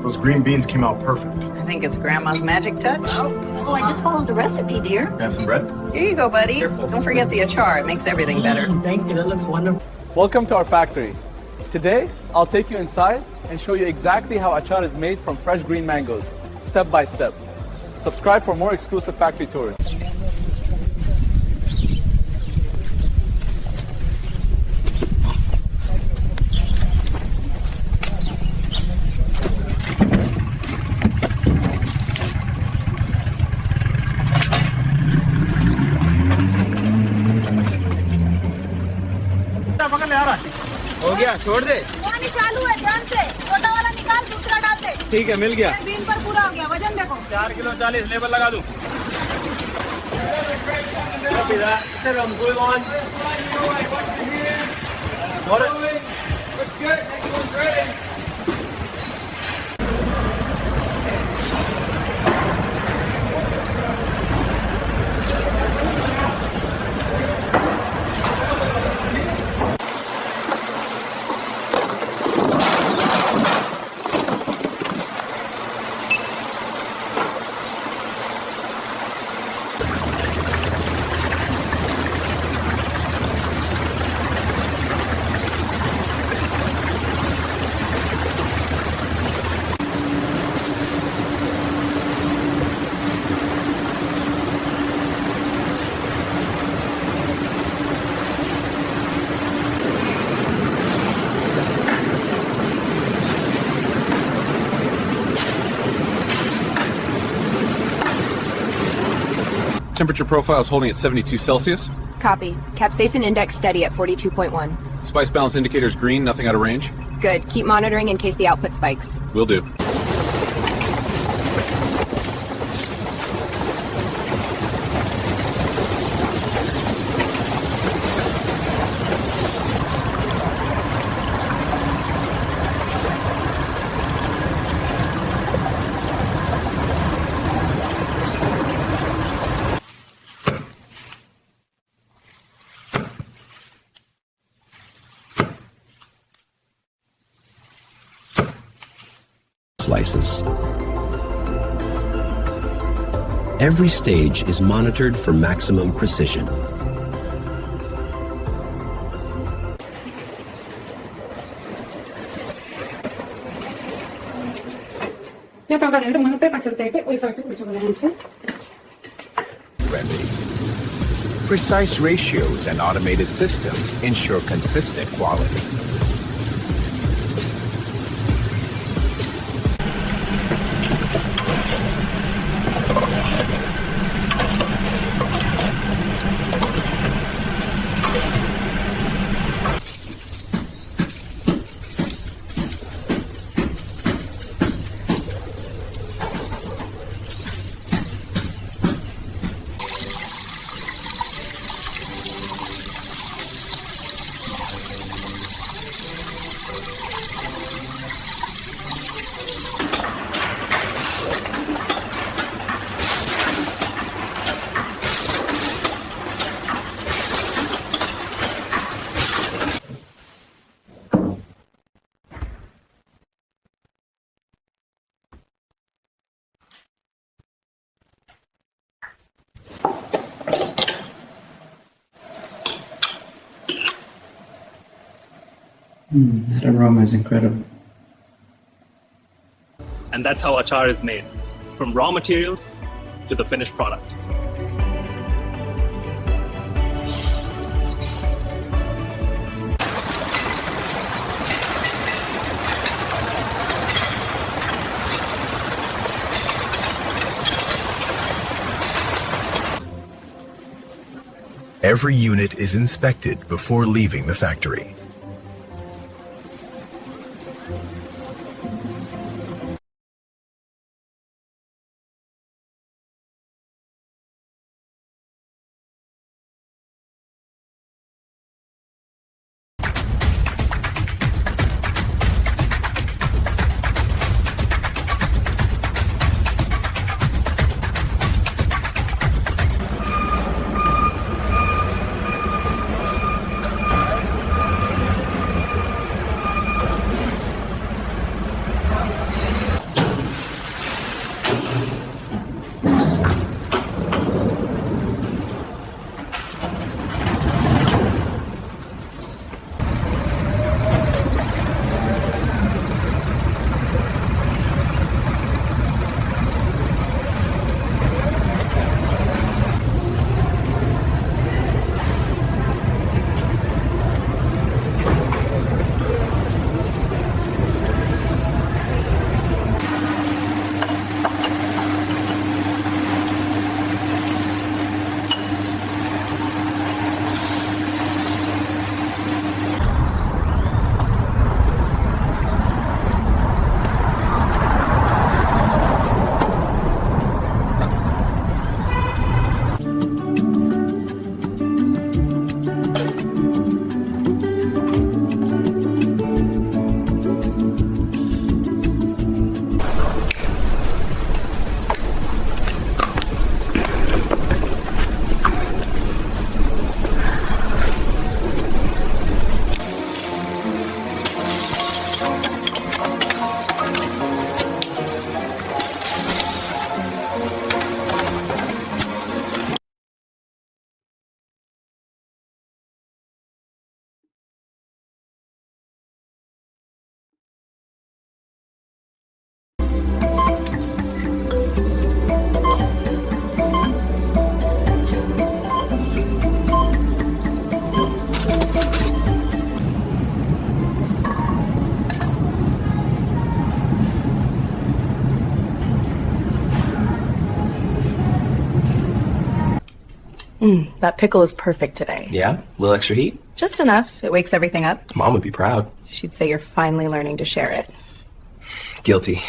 Those green beans came out perfect. I think it's Grandma's magic touch. Oh, I just followed the recipe, dear. Can I have some bread? Here you go, buddy. Careful. Don't forget the achar. It makes everything better. Thank you, that looks wonderful. Welcome to our factory. Today, I'll take you inside and show you exactly how achar is made from fresh green mangoes, step by step. Subscribe for more exclusive factory tours. हो गया, छोड़ दे। पानी चालू है, ध्यान से। छोटा वाला निकाल, दूसरा डाल दे। ठीक है, मिल गया। बीन पर पूरा हो गया, वजन देखो। 4 किलो 40 लेबल लगा दूं। Temperature profile is holding at 72 Celsius. Copy. Capsaicin index steady at 42.1. Spice balance indicator is green, nothing out of range. Good. Keep monitoring in case the output spikes. Will do. Slices. Every stage is monitored for maximum precision. Ready. Precise ratios and automated systems ensure consistent quality. That aroma is incredible. And that's how achar is made, from raw materials to the finished product. Every unit is inspected before leaving the factory. That pickle is perfect today. Yeah? A little extra heat? Just enough. It wakes everything up. Mom would be proud. She'd say you're finally learning to share it. Guilty.